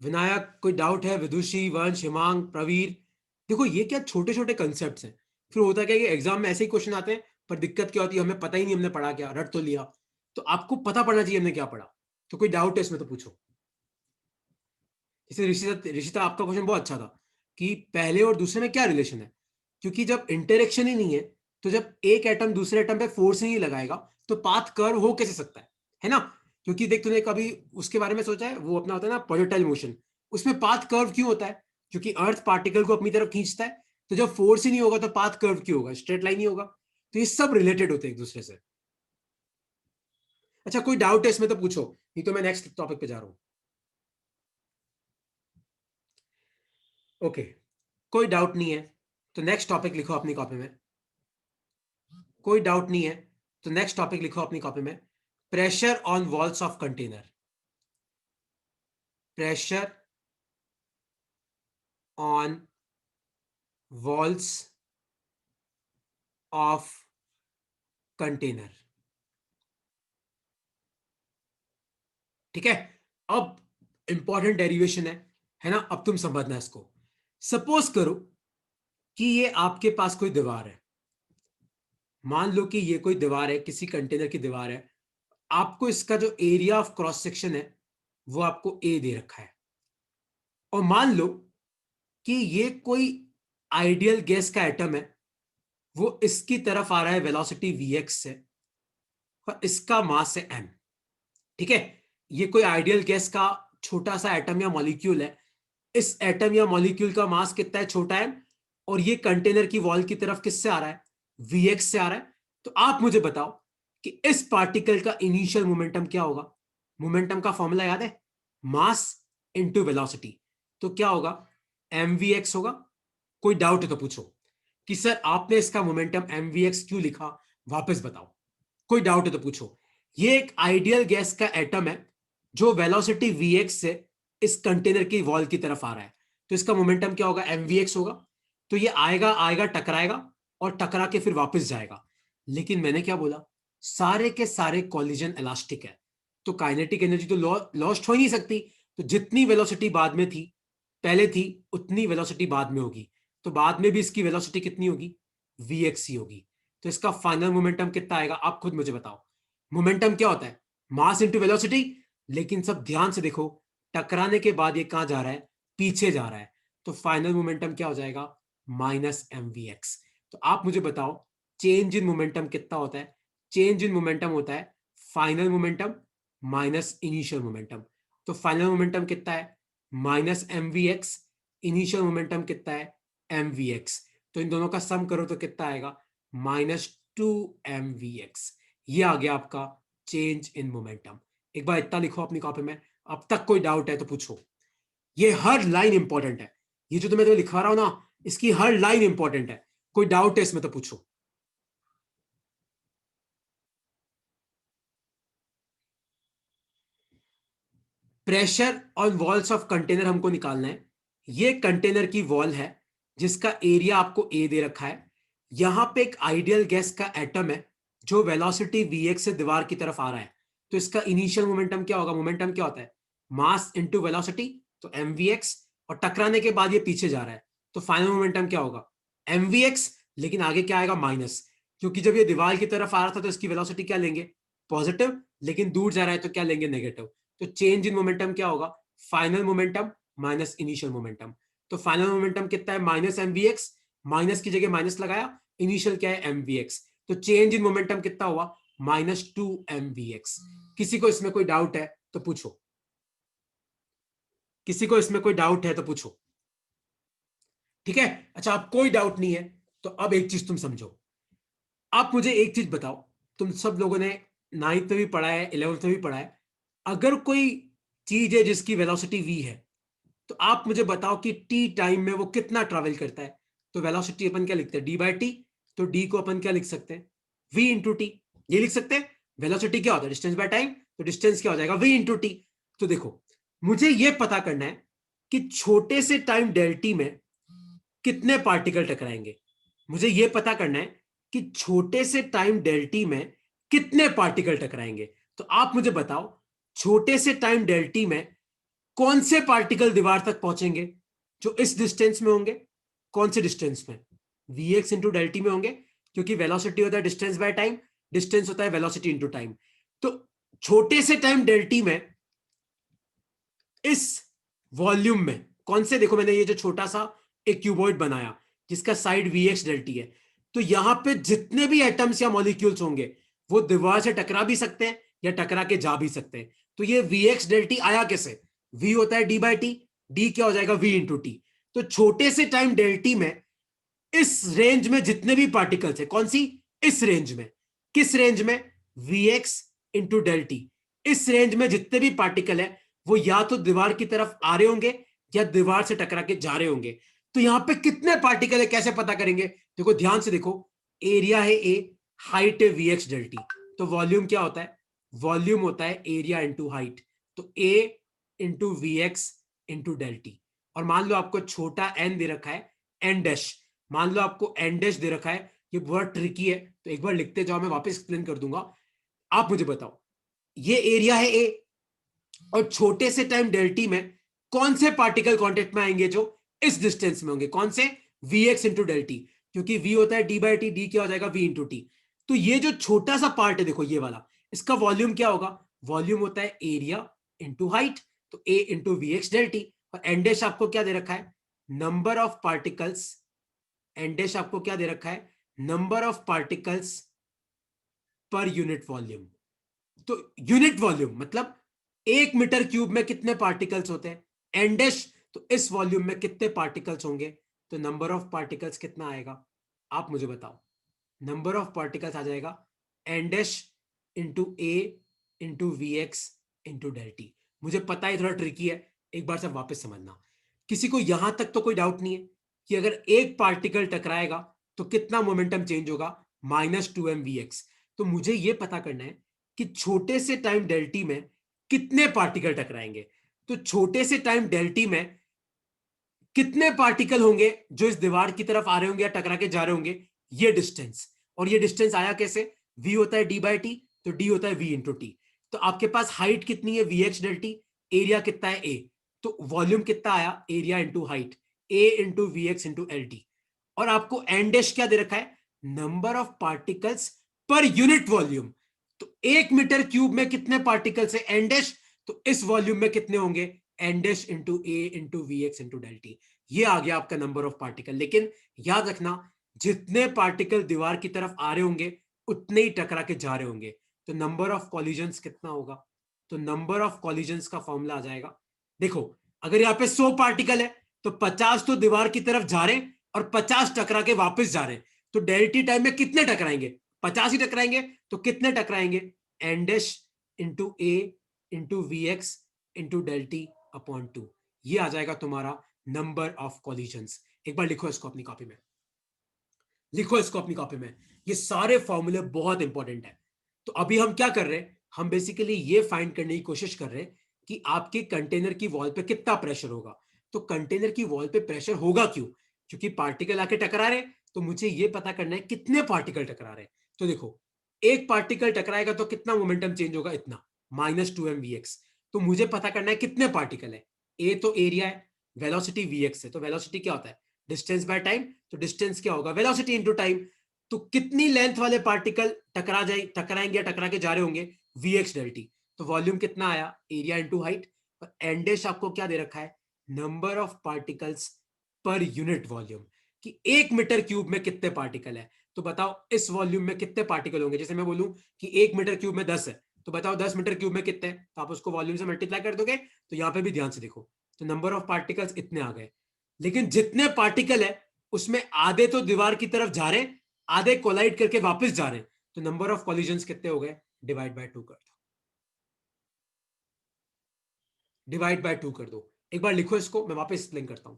विनायक कोई डाउट है? विदुषी, वंश, हिमांग, प्रवीर। देखो ये क्या छोटे छोटे कंसेप्ट हैं, फिर होता क्या है कि एग्जाम में ऐसे ही क्वेश्चन आते हैं, पर दिक्कत क्या होती है, हमें पता ही नहीं हमने पढ़ा क्या, रट तो लिया। तो आपको पता पड़ना चाहिए हमने क्या पढ़ा। तो कोई डाउट है इसमें तो पूछो। जैसे ऋषिता ऋषिता आपका क्वेश्चन बहुत अच्छा था कि पहले और दूसरे में क्या रिलेशन है, क्योंकि जब इंटरेक्शन ही नहीं है, तो जब एक एटम दूसरे एटम पे फोर्स ही नहीं लगाएगा, तो पाथ कर्व हो कैसे सकता है ना। क्योंकि देख तूने कभी उसके बारे में सोचा है, वो अपना होता है ना प्रोजेक्टाइल मोशन, उसमें पाथ कर्व क्यों होता है? क्योंकि अर्थ पार्टिकल को अपनी तरफ खींचता है, तो जब फोर्स ही नहीं होगा तो पाथ कर्व क्यों होगा, स्ट्रेट लाइन ही होगा। तो ये सब रिलेटेड होते हैं एक दूसरे से। अच्छा कोई डाउट है इसमें तो पूछो, नहीं तो मैं नेक्स्ट टॉपिक पे जा रहा हूँ। ओके, कोई डाउट नहीं है तो नेक्स्ट टॉपिक लिखो अपनी कॉपी में। कोई डाउट नहीं है तो नेक्स्ट टॉपिक लिखो अपनी कॉपी में, pressure on walls of container. Pressure on walls of container. ठीक है, अब इंपॉर्टेंट डेरिवेशन है ना, अब तुम समझना इसको। सपोज करो कि ये आपके पास कोई दीवार है, मान लो कि ये कोई दीवार है, किसी कंटेनर की दीवार है, आपको इसका जो एरिया ऑफ क्रॉस सेक्शन है वो आपको ए दे रखा है, और मान लो कि ये कोई आइडियल गैस का एटम है, वो इसकी तरफ आ रहा है वेलोसिटी वीएक्स से, और इसका मास है एम। ठीक है, ये कोई आइडियल गैस का छोटा सा एटम या मॉलिक्यूल है, इस एटम या मॉलिक्यूल का मास कितना है, छोटा है, और ये कंटेनर की वॉल की तरफ किससे आ रहा है, वीएक्स से आ रहा है। तो आप मुझे बताओ कि इस पार्टिकल का इनिशियल मोमेंटम क्या होगा। मोमेंटम का फॉर्मूला याद है, मास इंटू वेलोसिटी, तो क्या होगा, एम वी एक्स होगा। कोई डाउट है तो पूछो कि सर आपने इसका मोमेंटम एम वी एक्स क्यों लिखा, वापस बताओ। कोई डाउट है तो पूछो। ये एक आइडियल गैस का एटम है जो वेलोसिटी वीएक्स से इस कंटेनर की वॉल की तरफ आ रहा है, तो इसका मोमेंटम क्या होगा, एम वी एक्स होगा। तो ये आएगा आएगा टकराएगा और टकरा के फिर वापस जाएगा। लेकिन मैंने क्या बोला, सारे के सारे कॉलिजन इलास्टिक है, तो काइनेटिक एनर्जी तो लॉस्ट हो ही नहीं सकती। तो जितनी वेलोसिटी बाद में थी, पहले थी, उतनी वेलोसिटी बाद में होगी, तो बाद में भी इसकी वेलोसिटी कितनी होगी, वी एक्स ही होगी। तो इसका फाइनल मोमेंटम कितना आएगा, आप खुद मुझे बताओ। मोमेंटम क्या होता है, मास इंटू वेलोसिटी, लेकिन सब ध्यान से देखो, टकराने के बाद ये कहां जा रहा है, पीछे जा रहा है, तो फाइनल मोमेंटम क्या हो जाएगा, माइनस एम वी एक्स। तो आप मुझे बताओ चेंज इन मोमेंटम कितना होता है। चेंज इन मोमेंटम होता है final momentum minus initial momentum. तो फाइनल मोमेंटम कितना है, minus M V X, initial momentum कितना है, एम वी एक्स। तो इन दोनों का सम करो तो कितना आएगा, -2 mvx। ये आ गया आपका चेंज इन मोमेंटम। एक बार इतना लिखो अपनी कॉपी में। अब तक कोई डाउट है तो पूछो। ये हर लाइन इंपॉर्टेंट है, ये जो तुम्हें लिखवा रहा हूं ना, इसकी हर लाइन इंपॉर्टेंट है। कोई डाउट है इसमें तो पूछो। Pressure on walls of container हमको निकालना है। ये कंटेनर की वॉल है जिसका एरिया आपको ए दे रखा है। यहां पे एक आइडियल गैस का एटम है जो वेलोसिटी वीएक्स से दीवार की तरफ आ रहा है, तो इसका इनिशियल मोमेंटम क्या होगा, मोमेंटम क्या होता है, मास इंटू वेलोसिटी, तो एम वी एक्स, और टकराने के बाद ये पीछे जा रहा है, तो फाइनल मोमेंटम क्या होगा, एम वी एक्स, लेकिन आगे क्या आएगा, माइनस, क्योंकि जब ये दीवार की तरफ आ रहा था तो इसकी वेलोसिटी क्या लेंगे, पॉजिटिव, लेकिन दूर जा रहा है तो क्या लेंगे, नेगेटिव। तो चेंज इन मोमेंटम क्या होगा, final momentum minus initial momentum. तो फाइनल मोमेंटम कितना है, माइनस mvx, माइनस की जगह माइनस लगाया, इनिशियल क्या है mvx, तो चेंज इन मोमेंटम कितना हुआ, -2mvx। किसी को इसमें कोई डाउट है तो पूछो, किसी को इसमें कोई डाउट है तो पूछो, ठीक है। अच्छा, अब कोई डाउट नहीं है तो अब एक चीज तुम समझो। आप मुझे एक चीज बताओ, तुम सब लोगों ने 9th में भी पढ़ा है, 11th में भी पढ़ा है, अगर कोई चीज है जिसकी वेलोसिटी v है, तो आप मुझे बताओ कि t टाइम में वो कितना ट्रैवल करता है। तो वेलोसिटी अपन क्या लिखते हैं, d/t, तो d को अपन क्या लिख सकते हैं, v इंटू टी, ये लिख सकते हैं। वेलोसिटी क्या होता है, डिस्टेंस बाय टाइम, तो डिस्टेंस क्या हो जाएगा, v इंटू टी। तो देखो, मुझे ये पता करना है कि छोटे से टाइम डेल्टी में कितने पार्टिकल टकराएंगे। मुझे यह पता करना है कि छोटे से टाइम डेल्टी में कितने पार्टिकल टकराएंगे। तो आप मुझे बताओ, छोटे से टाइम डेल्टी में कौन से पार्टिकल दीवार तक पहुंचेंगे, जो इस डिस्टेंस में होंगे। कौन से डिस्टेंस में, vx इंटू डेल्टी में होंगे, क्योंकि वेलोसिटी होता है डिस्टेंस बाय टाइम, डिस्टेंस होता है वेलोसिटी इंटू टाइम। तो छोटे से टाइम डेल्टी में इस वॉल्यूम में कौन से, देखो मैंने ये जो छोटा सा एक क्यूबॉइड बनाया जिसका साइड vx डेल्टी है, तो यहां पे जितने भी एटम्स या मॉलिक्यूल्स होंगे वो दीवार से टकरा भी सकते हैं या टकरा के जा भी सकते हैं। तो ये vx डेल्टी आया कैसे, v होता है d/t, d क्या हो जाएगा, v इंटू टी। तो छोटे से टाइम डेल्टी में इस रेंज में जितने भी पार्टिकल्स है, कौन सी, इस रेंज में, किस रेंज में, vx इंटू डेल्टी, इस रेंज में जितने भी पार्टिकल है वो या तो दीवार की तरफ आ रहे होंगे या दीवार से टकरा के जा रहे होंगे। तो यहां पे कितने पार्टिकल है कैसे पता करेंगे, देखो ध्यान से देखो, एरिया है ए, हाइट है vx डेल्टी, तो वॉल्यूम क्या होता है, वॉल्यूम होता है एरिया इंटू हाइट, तो a इंटू vx इंटू डेल्टी। और मान लो आपको छोटा n दे रखा है, n डैश, मान लो आपको n डैश दे रखा है, ये बहुत ट्रिकी है तो एक बार लिखते जाओ, मैं वापस एक्सप्लेन कर दूंगा। आप मुझे बताओ, ये एरिया है ए, और छोटे से टाइम डेल्टी में कौन से पार्टिकल कांटेक्ट में आएंगे जो इस डिस्टेंस में होंगे, कौन से, vx इंटू डेल्टी, क्योंकि v होता है d/t, d क्या हो जाएगा, v इंटू टी। तो ये जो छोटा सा पार्ट है देखो ये वाला, इसका वॉल्यूम क्या होगा, वॉल्यूम होता है एरिया इंटू हाइट, तो a इंटू vx डेल्टी। और एन डैश आपको क्या दे रखा है, number of particles, N dash आपको क्या दे रखा है, नंबर ऑफ पार्टिकल्स पर यूनिट वॉल्यूम। तो यूनिट वॉल्यूम मतलब 1 मीटर क्यूब में कितने पार्टिकल्स होते हैं, एन डैश, तो इस वॉल्यूम में कितने पार्टिकल्स होंगे, तो नंबर ऑफ पार्टिकल्स कितना आएगा, आप मुझे बताओ। नंबर ऑफ पार्टिकल्स आ जाएगा N dash into A into V X into delta t. मुझे पता है थोड़ा ट्रिकी है, एक बार सब वापस समझना। किसी को यहां तक तो कोई डाउट नहीं है कि अगर एक पार्टिकल टकराएगा तो कितना मोमेंटम चेंज होगा, -2mvx। तो मुझे यह पता करना है कि छोटे से टाइम डेल्टी में कितने पार्टिकल टकराएंगे। तो छोटे से टाइम डेल्टी में कितने पार्टिकल होंगे जो इस दीवार की तरफ आ रहे होंगे या टकरा के जा रहे होंगे, ये डिस्टेंस। और ये डिस्टेंस आया कैसे, v होता है d/t, तो d होता है v इंटू टी। तो आपके पास हाइट कितनी है, vx डेल्टी, एरिया कितना है a, तो वॉल्यूम कितना आया, area into height, a into vx into L T. और आपको एन डैश क्या दे रखा है, नंबर ऑफ पार्टिकल्स पर यूनिट वॉल्यूम। तो 1 मीटर क्यूब में कितने पार्टिकल्स है, एन डैश, तो इस वॉल्यूम में कितने होंगे, N dash into A into V X into delta t. ये आ गया आपका नंबर ऑफ पार्टिकल। लेकिन याद रखना, जितने पार्टिकल दीवार की तरफ आ रहे होंगे उतने ही टकरा के जा रहे होंगे। तो नंबर ऑफ कॉलिजन्स कितना होगा, तो नंबर ऑफ कॉलिजन्स का फॉर्मूला आ जाएगा, देखो अगर यहाँ पे 100 पार्टिकल है तो 50 तो दीवार की तरफ जा रहे हैं और 50 टकरा के वापस जा रहे हैं। तो डेल्टी टाइम में कितने टकराएंगे, 50 ही टकराएंगे। तो कितने टकराएंगे, N dash into A into V X into delta t upon 2। ये आ जाएगा तुम्हारा नंबर ऑफ कॉलिजन्स। एक बार लिखो इसको अपनी कॉपी में, लिखो इसको अपनी कॉपी में, ये सारे फॉर्मूले बहुत इंपॉर्टेंट है। तो अभी हम क्या कर रहे हैं, हम बेसिकली ये फाइंड करने की कोशिश कर रहे हैं कि आपके कंटेनर की वॉल पे कितना प्रेशर होगा। तो कंटेनर की वॉल पे प्रेशर होगा क्यों, क्योंकि पार्टिकल आके टकरा रहे, तो मुझे ये पता करना है कितने पार्टिकल टकरा रहे। तो देखो, एक पार्टिकल टकराएगा तो कितना मोमेंटम चेंज होगा, इतना, -2mvx। तो मुझे पता करना है कितने पार्टिकल है, ए तो एरिया है, वेलोसिटी vx है, तो वेलोसिटी क्या होता है, डिस्टेंस बाय टाइम, तो डिस्टेंस क्या होगा, वेलोसिटी इनटू टाइम। तो कितनी लेंथ वाले पार्टिकल टकराएंगे या टकरा के जा रहे होंगे, vx डेल्टी। तो वॉल्यूम कितना आया, एरिया इंटू हाइट, और एन डैश आपको क्या दे रखा है, नंबर ऑफ पार्टिकल्स पर यूनिट वॉल्यूम, कि 1 मीटर क्यूब में कितने पार्टिकल है। तो बताओ इस वॉल्यूम में कितने पार्टिकल होंगे। जैसे मैं बोलूं कि 1 मीटर क्यूब में 10 है, तो बताओ 10 मीटर क्यूब में कितने हैं, तो आप उसको वॉल्यूम से मल्टीप्लाई कर दोगे। तो यहां पे भी ध्यान से देखो, तो नंबर ऑफ पार्टिकल्स इतने आ गए, लेकिन जितने पार्टिकल है उसमें आधे तो दीवार की तरफ जा रहे हैं, आधे कोलाइड करके वापस जा रहे हैं। तो नंबर ऑफ कॉलिजन्स कितने हो गए, डिवाइड बाय 2 कर दो, डिवाइड बाय 2 कर दो। एक बार लिखो इसको, मैं वापस एक्सप्लेन करता हूं।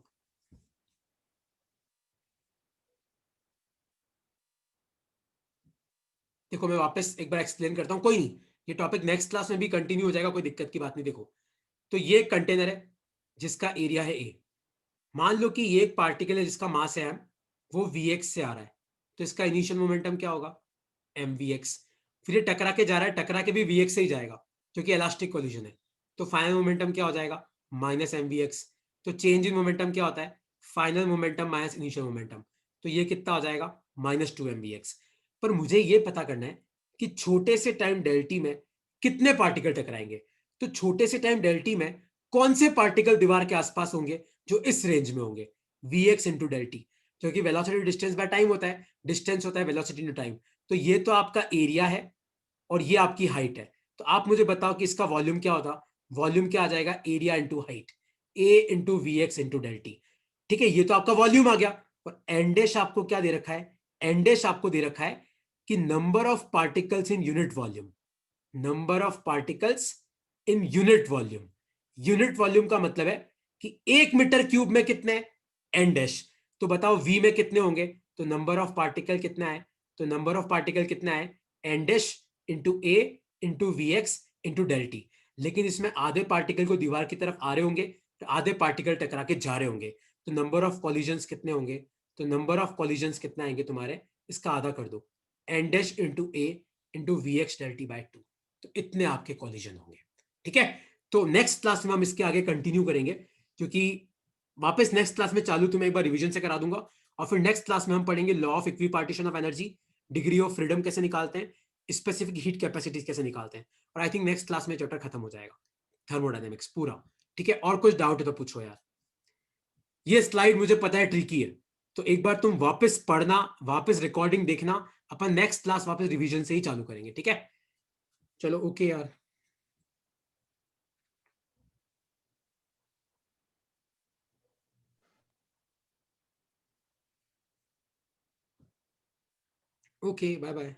देखो मैं वापस एक बार एक्सप्लेन करता हूं, कोई नहीं, ये टॉपिक नेक्स्ट क्लास में भी कंटिन्यू हो जाएगा, कोई दिक्कत की बात नहीं। देखो, तो ये कंटेनर है जिसका एरिया है ए। मान लो कि ये एक पार्टिकल है जिसका मास है एम, वो वी एक्स से आ रहा है, तो इसका इनिशियल मोमेंटम क्या होगा, एम वी एक्स। फिर ये टकरा के जा रहा है, टकरा के भी वी एक्स से ही जाएगा क्योंकि इलास्टिक कोलिजन है। तो फाइनल मोमेंटम क्या हो जाएगा, माइनस एम वी एक्स। तो चेंज इन मोमेंटम क्या होता है, final momentum minus initial momentum. तो ये कितना हो जाएगा, -2 mvx। पर मुझे ये पता करना है कि छोटे से टाइम डेल्टी में कितने पार्टिकल टकराएंगे। तो छोटे से टाइम डेल्टी में कौन से पार्टिकल दीवार के आसपास होंगे जो इस रेंज में होंगे, वी एक्स इंटू डेल्टी, क्योंकि वेलोसिटी डिस्टेंस बाय टाइम होता है, डिस्टेंस होता है वेलोसिटी इंटू टाइम। तो ये तो आपका एरिया है और ये आपकी हाइट है। तो आप मुझे बताओ कि इसका वॉल्यूम क्या होता, वॉल्यूम क्या आ जाएगा, area into height, A into V X into delta t. ठीक है, ये तो आपका वॉल्यूम आ गया। और एंडेश आपको क्या दे रखा है, एंडेश आपको दे रखा है कि number of particles in unit volume, number of particles in unit volume. Unit volume का मतलब है कि 1 मीटर क्यूब में कितने, एन डैश। तो बताओ वी में कितने होंगे, तो नंबर ऑफ पार्टिकल कितना है, तो नंबर ऑफ पार्टिकल कितना है, N dash into A into V X into delta t. लेकिन इसमें आधे पार्टिकल को दीवार की तरफ आ रहे होंगे, तो आधे पार्टिकल टकरा के जा रहे होंगे। तो नंबर ऑफ कॉलिजन्स कितने होंगे, तो नंबर ऑफ कॉलिजन्स कितना आएंगे तुम्हारे, इसका आधा कर दो, N dash into A into V X delta t by 2। तो इतने आपके कॉलिजन होंगे। ठीक है, तो नेक्स्ट क्लास में हम इसके आगे कंटिन्यू करेंगे, क्योंकि वापस नेक्स्ट क्लास में चालू तुम्हें एक बार रिवीजन से करा दूंगा। और फिर नेक्स्ट क्लास में हम पढ़ेंगे law of equi partition of energy, degree of freedom कैसे निकालते हैं, स्पेसिफिक हीट कैपेसिटीज कैसे निकालते हैं। और आई थिंक नेक्स्ट क्लास में चैप्टर खत्म हो जाएगा, थर्मोडायनेमिक्स पूरा। ठीक है, और कुछ डाउट है तो पूछो यार। ये स्लाइड मुझे पता है ट्रिकी है, तो एक बार तुम वापस पढ़ना, वापस रिकॉर्डिंग देखना। अपन नेक्स्ट क्लास वापस रिवीजन से ही चालू करेंगे। ठीक है, चलो ओके यार। Okay, bye bye.